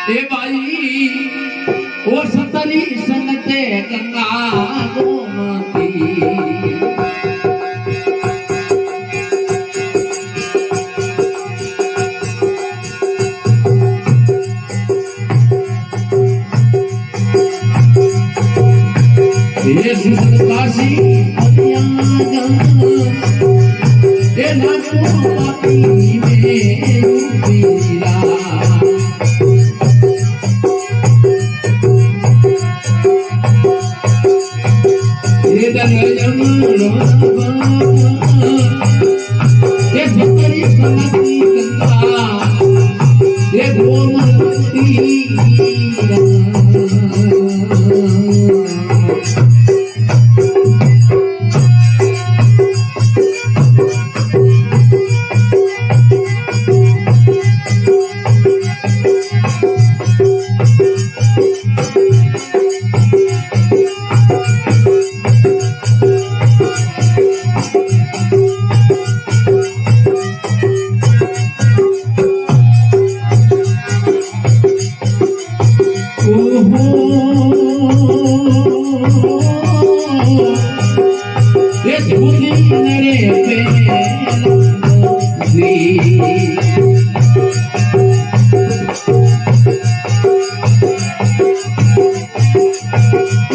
ए भाई वो सतरी संगते गंगा गोमती ये सुसत काशी ये नाचो पापी में रूपीरा ये दंगल ये भक्ति संगति गंगा ये गोमती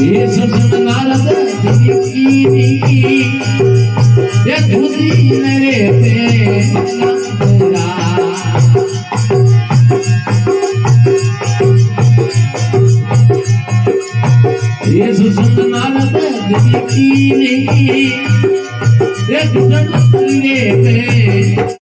ये ससुर नारद ये धुती मेरे पे ये ससुर नारद ये धुती मेरे पे